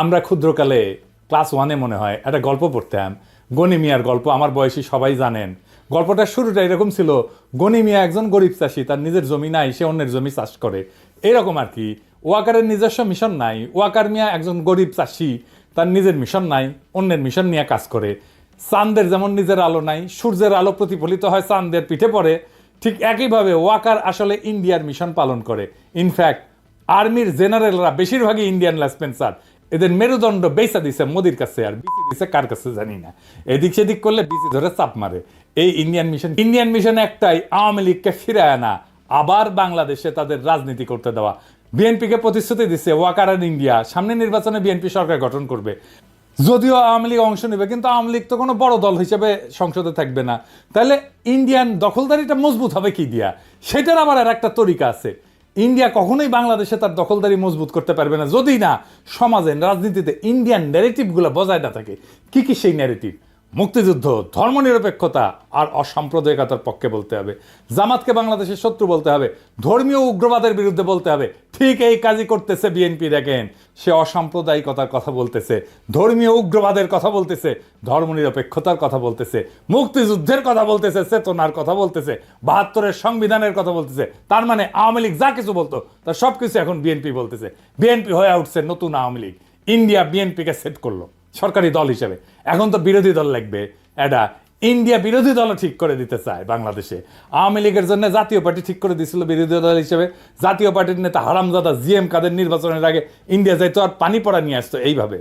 আমরা ক্ষুদ্রকালে ক্লাস 1-এ মনে হয় একটা গল্প পড়তাম, গনি মিয়ার গল্প। আমার বয়সী সবাই জানেন। গল্পটার শুরুটা এরকম ছিল, গনি মিয়া একজন গরিব চাষি, তার নিজের জমি নাই, সে অন্যের জমি চাষ করে, এরকম আর কি। ওয়াকারের নিজস্ব মিশন নাই। ওয়াকার মিয়া একজন গরিব চাষি, তার নিজের মিশন নাই, অন্যের মিশন নিয়ে কাজ করে। চাঁদের যেমন নিজের আলো নাই, সূর্যের আলো প্রতিফলিত হয় চাঁদের পিঠে পড়ে, ঠিক একইভাবে ওয়াকার আসলে ইন্ডিয়ার মিশন পালন করে। ইনফ্যাক্ট আর্মির জেনারেলরা বেশিরভাগই ইন্ডিয়ান লেসপেন্সার। এদের মেরুদণ্ড বেচা দিছে মোদির কাছে, আর বিসি দিছে কার কাছে জানি না। এদিক সেদিক করলে বিসি ধরে চাপ মারে। এই ইন্ডিয়ান মিশন একটাই, আওয়ামী লীগকে ফিরায় আনা, আবার বাংলাদেশে তাদের রাজনীতি করতে দেওয়া। বিএনপিকে প্রতিশ্রুতি দিচ্ছে ওয়াকার আর ইন্ডিয়া সামনে নির্বাচনে বিএনপি সরকার গঠন করবে। যদিও আওয়ামী লীগ অংশ নেবে, কিন্তু আওয়ামী লীগ তো কোনো বড় দল হিসেবে সংসদে থাকবে না। তাহলে ইন্ডিয়ান দখলদারিটা মজবুত হবে কি দিয়া? সেটার আবার আর একটা তরিকা আছে। ইন্ডিয়া কখনোই বাংলাদেশে তার দখলদারি মজবুত করতে পারবে না যদি না সমাজে, রাজনীতিতে ইন্ডিয়ান ন্যারেটিভগুলো বজায় না থাকে। কি কি সেই ন্যারেটিভ? মুক্তিযুদ্ধ, ধর্মনিরপেক্ষতা আর অসাম্প্রদায়িকতার পক্ষে বলতে হবে। জামাতকে বাংলাদেশের শত্রু বলতে হবে, ধর্মীয় উগ্রবাদের বিরুদ্ধে বলতে হবে। ঠিক এই কাজই করতেছে বিএনপি। দেখেন, সে অসাম্প্রদায়িকতার কথা বলতেছে, ধর্মীয় উগ্রবাদের কথা বলতেছে, ধর্মনিরপেক্ষতার কথা বলতেছে, মুক্তিযুদ্ধের কথা বলতেছে, চেতনার কথা বলতেছে, ৭২-এর সংবিধানের কথা বলতেছে। তার মানে আওয়ামী লীগ যা কিছু বলতো তার সব কিছু এখন বিএনপি বলতেছে। বিএনপি হয়ে উঠছে নতুন আওয়ামী লীগ। ইন্ডিয়া বিএনপিকে সেট করলো সরকারি দল হিসেবে। এখন তো বিরোধী দল লাগবে। এটা ইন্ডিয়া বিরোধী দলও ঠিক করে দিতে চায় বাংলাদেশে। আওয়ামী লীগের জন্য জাতীয় পার্টি ঠিক করে দিয়েছিল বিরোধী দল হিসেবে। জাতীয় পার্টির নেতা হারামজাদা জিএম কাদের নির্বাচনের আগে ইন্ডিয়া যাইতো আর পানি পড়া নিয়ে আসতো এইভাবে।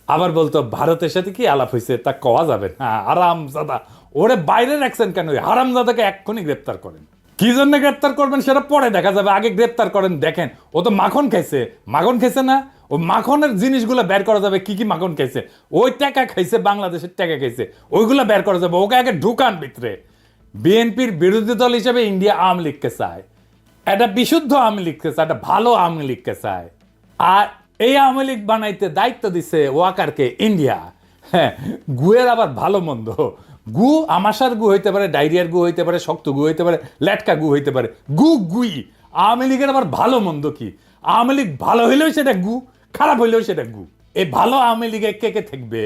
আবার বলতো ভারতের সাথে কি আলাপ হয়েছে তা কওয়া যাবে না। হারামজাদা, ওরে বাইরে রাখছেন কেন? হারামজাদাকে এক্ষুনি গ্রেপ্তার করেন। কি জন্য গ্রেপ্তার করবেন সেটা পরে দেখা যাবে, আগে গ্রেপ্তার করেন। দেখেন, ও তো মাখন খাইছে না? ও মাখনের জিনিসগুলো বের করা যাবে, কি কি মাখন খাইছে। ওই টাকা খাইছে, বাংলাদেশের টাকা খাইছে, ওইগুলো বের করা যাবে। ওকে আগে ঢুকান ভিতরে। বিএনপির বিরোধী দল হিসেবে ইন্ডিয়া আওয়ামী লীগকে চায়, একটা বিশুদ্ধ আওয়ামী লীগকে চায়, একটা ভালো আওয়ামী লীগকে চায়। আর এই আওয়ামী লীগ বানাইতে দায়িত্ব দিছে ওয়াকারকে ইন্ডিয়া। হ্যাঁ, গুয়ের আবার ভালো মন্দ। গু আমাশার গু হইতে পারে, ডায়রিয়ার গু হইতে পারে, শক্ত গু হইতে পারে, লেটকা গু হইতে পারে, গুই। আওয়ামী লীগের আবার ভালো মন্দ কি? আওয়ামী লীগ ভালো হইলেও সেটা গু, খারাপ হইলেও সেটা গু। এই ভালো আওয়ামী লীগে কে কে থাকবে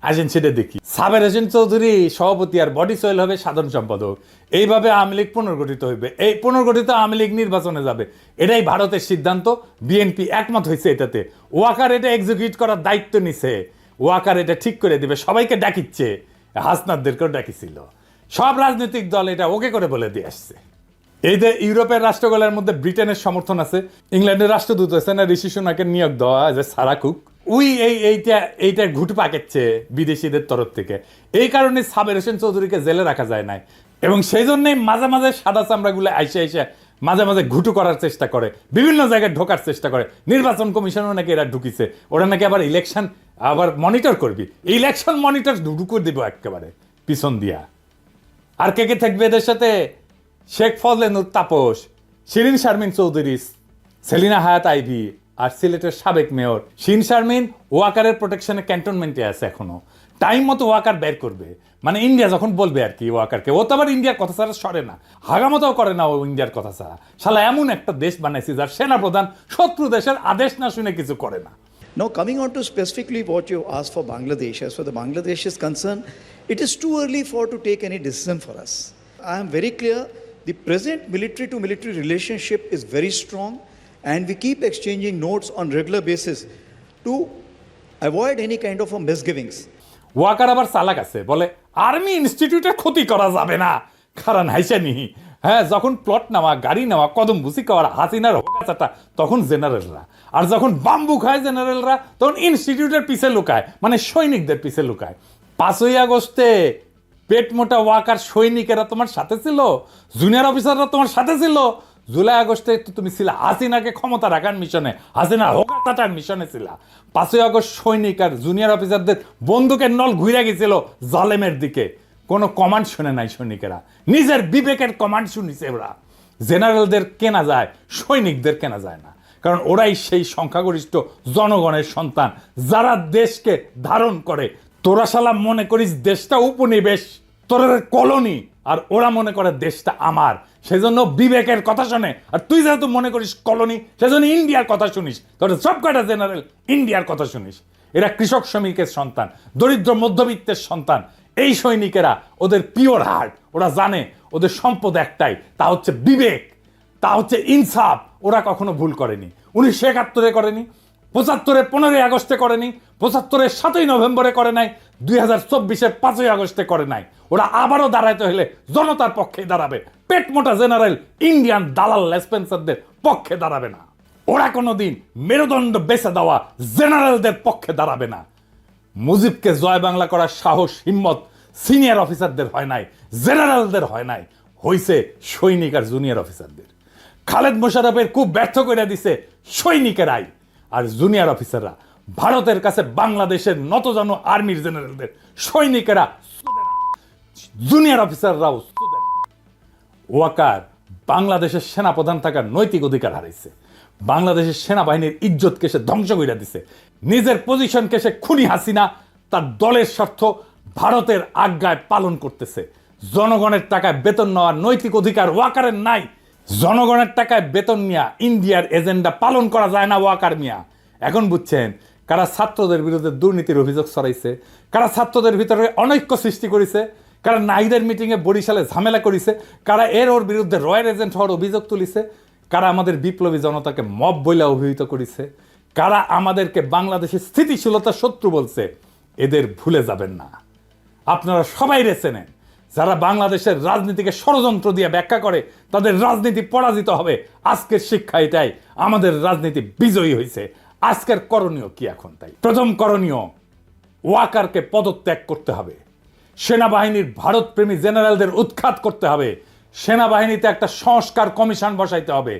আসেন সেটা দেখি। সাবের হোসেন চৌধুরী সভাপতি আর বডি সোহেল হবে সাধারণ সম্পাদক। এইভাবে আওয়ামী লীগ পুনর্গঠিত হইবে। এই পুনর্গঠিত আওয়ামী লীগ নির্বাচনে যাবে। এটাই ভারতের সিদ্ধান্ত। বিএনপি একমত হয়েছে এটাতে। ওয়াকার এটা এক্সিকিউট করার দায়িত্ব নিছে। ওয়াকার এটা ঠিক করে দিবে। সবাইকে ডাকিচ্ছে, হাসনাতদেরকেও ডাকিছিল। সব রাজনৈতিক দল এটা ওকে করে বলে দিয়ে আসছে। এই যে ইউরোপের রাষ্ট্রগুলোর মধ্যে ব্রিটেনের সমর্থন আছে, ইংল্যান্ডের রাষ্ট্রদূত আছে না ঋষি সুনাকের নিয়োগ দেওয়া যে সারা কুক, এইটা ঘুটু পাকাচ্ছে বিদেশিদের তরফ থেকে। এই কারণে সাবের হোসেন চৌধুরীকে জেলে রাখা যায় নাই। এবং সেই জন্যই মাঝে মাঝে সাদা চামড়াগুলো আইসে মাঝে মাঝে ঘুটু করার চেষ্টা করে, বিভিন্ন জায়গায় ঢোকার চেষ্টা করে। নির্বাচন কমিশনও নাকি এরা ঢুকিছে। ওরা নাকি আবার ইলেকশন আবার মনিটর করবি। ইলেকশন মনিটর ঢুকুর দিব একেবারে পিছন দিয়া। আর কে কে থাকবে এদের সাথে? শেখ ফজলেনুর তাপস, শিরিন শারমিন চৌধুরী, সেলিনা হায়াত আইভি, আর সিলেটের সাবেক মেয়র শিন শারমিন ওয়াকারের প্রোটেকশনে ক্যান্টনমেন্টে আছে এখনো। টাইম মতো ওয়াকার বের করবে, মানে ইন্ডিয়া যখন বলবে আর কি ওয়াকারকে। ও তো আবার ইন্ডিয়ার কথা ছাড়া সরে না, হাগামতাও করে না ও ইন্ডিয়ার কথা ছাড়া। শালা এমন একটা দেশ বানাইছে যার সেনাপ্রধান শত্রু দেশের আদেশ না শুনে কিছু করে না। Now, coming on to specifically what you asked for Bangladesh, as far as Bangladesh is concerned, it is too early to take any decision for us. I am very clear, the present military to military relationship is very strong, and we keep exchanging notes on regular basis to avoid any kind of a misgivings. Waker আবার চালাক আছে, বলে army ইনস্টিটিউটের ক্ষতি করা যাবে না। কারণ হাইসানি, হ্যাঁ, যখন প্লট নেওয়া, গাড়ি নেওয়া, কদম বুসি খাওয়ার হাসিনার হোকাচাটা, তখন জেনারেলরা। আর যখন বাম্বু খায় জেনারেলরা, তখন ইনস্টিটিউটের পিছে লুকায়, মানে সৈনিকদের পিছে লুকায়। 5ই আগস্টে পেট মোটা ওয়াকার সৈনিকেরা তোমার সাথে ছিল, জুনিয়র অফিসাররা তোমার সাথে ছিল। জুলাই আগস্টে তো তুমি ছিল হাসিনাকে ক্ষমতা রাখার মিশনে, হাসিনা হোকাচাটার মিশনে ছিল। 5ই আগস্ট সৈনিক আর জুনিয়র অফিসারদের বন্দুকের নল ঘুরে গেছিল জালেমের দিকে। কোনো কমান্ড শুনে নাই সৈনিকেরা, নিজের বিবেকের কমান্ড শুনিছে ওরা। জেনারেলদের কেনা যায়, সৈনিকদের কেনা যায় না, কারণ ওরাই সেই সংখ্যাগরিষ্ঠ জনগণের সন্তান যারা দেশকে ধারণ করে। তোরা শালা মনে করিস দেশটা উপনিবেশ, তোরা কলোনি, আর ওরা মনে করে দেশটা আমার। সেজন্য বিবেকের কথা শোনে। আর তুই যেহেতু মনে করিস কলোনি, সেজন্য ইন্ডিয়ার কথা শুনিস। তোর সব কয়টা জেনারেল ইন্ডিয়ার কথা শুনিস। এরা কৃষক শ্রমিকের সন্তান, দরিদ্র মধ্যবিত্তের সন্তান। এই সৈনিকেরা, ওদের পিওর হার্ট, ওরা জানে ওদের সম্পদ একটাই, তা হচ্ছে বিবেক, তা হচ্ছে ইনসাফ। ওরা কখনো ভুল করেনি। 1971-এ করেনি, 75-এ 15ই আগস্টে করেনি, 75-এর 7ই নভেম্বরে করে নাই, 2024-এর 5ই আগস্টে করে নাই। ওরা আবারও দাঁড়াইতে হলে জনতার পক্ষে দাঁড়াবে। পেট মোটা জেনারেল ইন্ডিয়ান দালাল লেসপেন্সারদের পক্ষে দাঁড়াবে না। ওরা কোনোদিন মেরুদণ্ড বেছে দেওয়া জেনারেলদের পক্ষে দাঁড়াবে না। মুজিবকে জয় বাংলা করার সাহস হিম্মত সিনিয়র অফিসারদের হয় নাই, জেনারেলদের হয় নাই, হইছে সৈনিক আর জুনিয়র অফিসারদের। খালেদ মোশাররফের খুব ব্যর্থ করে দিছে সৈনিকেরাই, আর জুনিয়র অফিসাররা ভারতের কাছে বাংলাদেশের নতজানু আর্মির জেনারেলদের, সৈনিকেরা জুনিয়র অফিসাররাও। ওয়াকার বাংলাদেশের সেনাপ্রধান থাকার নৈতিক অধিকার হারাইছে। বাংলাদেশের সেনাবাহিনীর ইজ্জতকে সে ধ্বংস করে দিছে। নিজের পজিশনকে সে খুনি হাসিনা তার দলের স্বার্থ ভারতের আজ্ঞায় পালন করতেছে। জনগণের টাকায় বেতন নেওয়ার নৈতিক অধিকার ওয়াকারের নাই। জনগণের টাকায় বেতন নিয়ে ইন্ডিয়ার এজেন্ডা পালন করা যায় না ওয়াকার মিয়া। এখন বুঝছেন কারা ছাত্রদের বিরুদ্ধে দুর্নীতির অভিযোগ ছড়াইছে, কারা ছাত্রদের ভিতরে অনৈক্য সৃষ্টি করেছে, কারা নাইদের মিটিংয়ে বরিশালে ঝামেলা করেছে, কারা ওর বিরুদ্ধে রয়্যাল এজেন্ট হওয়ার অভিযোগ তুলিছে, কারা আমাদের বিপ্লবী জনতাকে মব বইলা অভিহিত করেছে, কারা আমাদেরকে বাংলাদেশের স্থিতিশীলতার শত্রু বলছে। এদের ভুলে যাবেন না। আপনারা সবাই রেছে নেন। যারা বাংলাদেশের রাজনীতিকে ষড়যন্ত্র দিয়ে ব্যাখ্যা করে তাদের রাজনীতি পরাজিত হবে। আজকের শিক্ষা এটাই, আমাদের রাজনীতি বিজয়ী হয়েছে। আজকের করণীয় কি এখন? তাই প্রথম করণীয়, ওয়াকারকে পদত্যাগ করতে হবে। সেনাবাহিনীর ভারতপ্রেমী জেনারেলদের উৎখাত করতে হবে। সেনাবাহিনীতে একটা সংস্কার কমিশন বসাইতে হবে।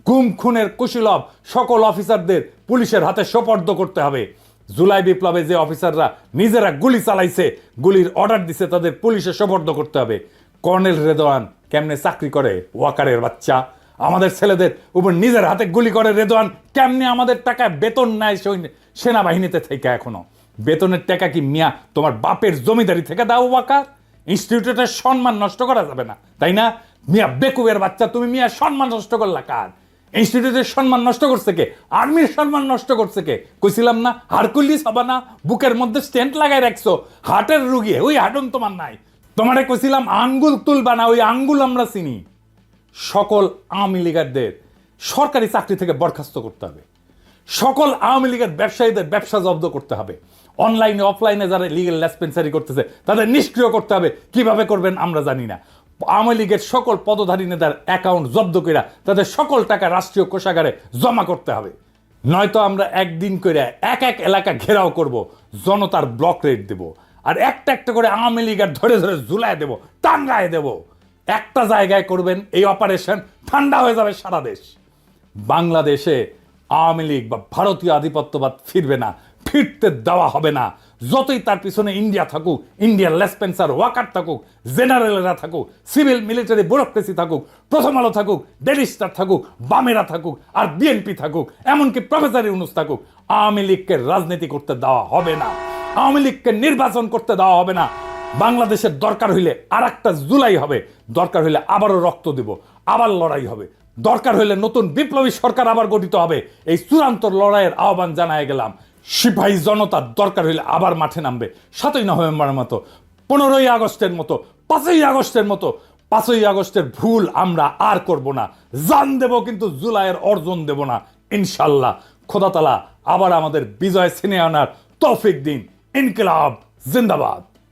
গুম খুনের কুশীলব সকল অফিসারদের পুলিশের হাতে সোপর্দ করতে হবে। জুলাই বিপ্লবে যে অফিসাররা নিজেরা গুলি চালাইছে, গুলির অর্ডার দিছে, তাদের পুলিশে সোপর্দ করতে হবে। কর্নেল রেদওয়ান কেমনে চাকরি করে? ওয়াকারের বাচ্চা। আমাদের ছেলেদের উপর নিজের হাতে গুলি করে রেদওয়ান কেমনে আমাদের টাকায় বেতন নেয় সেনাবাহিনীতে থেকে? এখনো বেতনের টাকা কি মিয়া তোমার বাপের জমিদারি থেকে দাও ওয়াকার? ইনস্টিটিউটের সম্মান নষ্ট করা যাবে না, তাই না? মিয়া বেকুবের বাচ্চা, তুমি মিয়া সম্মান নষ্ট করলা কার? ইনস্টিটিউটের সম্মান নষ্ট করছে কে? আর্মির সম্মান নষ্ট করছে কে? কইছিলাম না হারকুলিস হবা না, বুকের মধ্যে স্টেন্ট লাগাই রাখছো, হার্টের রুগী, ওই হার্টন তোমার নাই। তোমারে কইছিলাম আঙ্গুল তুলবা না, ওই আঙ্গুল আমরা চিনি। সকল আওয়ামী লীগারদের সরকারি চাকরি থেকে বরখাস্ত করতে হবে। সকল আওয়ামী লীগের ব্যবসায়ীদের ব্যবসা জব্দ করতে হবে। অনলাইনে অফলাইনে যারা লিগেল লেসপেন্সারি করতেছে তাদের নিষ্ক্রিয় করতে হবে। কিভাবে করবেন আমরা জানি না। আওয়ামী লীগের সকল পদধারী নেতার অ্যাকাউন্ট জব্দ করে তাদের সকল টাকা রাষ্ট্রীয় কোষাগারে জমা করতে হবে। নয়তো আমরা একদিন করে এক এক এলাকা ঘেরাও করব, জনতার ব্লক রেট দেব, আর একটা একটা করে আওয়ামী লীগের ধরে ধরে ঝুলায় দেব, টাঙ্গায় দেব। একটা জায়গায় করবেন এই অপারেশন, ঠান্ডা হয়ে যাবে সারা দেশ। বাংলাদেশে আওয়ামী লীগ বা ভারতীয় আধিপত্যবাদ ফিরবে না, ফিরতে দেওয়া হবে না। যতই তার পিছনে ইন্ডিয়া থাকুক, ইন্ডিয়ার লেসপেন্সার ওয়াকার থাকুক, জেনারেলরা থাকুক, সিভিল মিলিটারি ব্যুরোক্রেসি থাকুক, প্রথম আলো থাকুক, ডেইলি স্টার থাকুক, বামেরা থাকুক, আর বিএনপি থাকুক, এমনকি প্রফেসর ইউনূস থাকুক, আওয়ামী লীগকে রাজনীতি করতে দেওয়া হবে না। আওয়ামী লীগকে নির্বাচন করতে দেওয়া হবে না। বাংলাদেশের দরকার হইলে আর একটা জুলাই হবে, দরকার হইলে আবারও রক্ত দেব, আবার লড়াই হবে, দরকার হইলে নতুন বিপ্লবী সরকার আবার গঠিত হবে। এই চূড়ান্ত লড়াইয়ের আহ্বান জানায় গেলাম। সিপাহী জনতার দরকার হইলে আবার মাঠে নামবে 7ই নভেম্বরের মতো, 15ই আগস্টের মতো, 5ই আগস্টের মতো। 5ই আগস্টের ভুল আমরা আর করব না। জান দেব কিন্তু জুলাইয়ের অর্জন দেব না ইনশাল্লাহ। খোদা তাআলা আবার আমাদের বিজয় ছিনিয়ে আনার তৌফিক দিন। ইনকিলাব জিন্দাবাদ।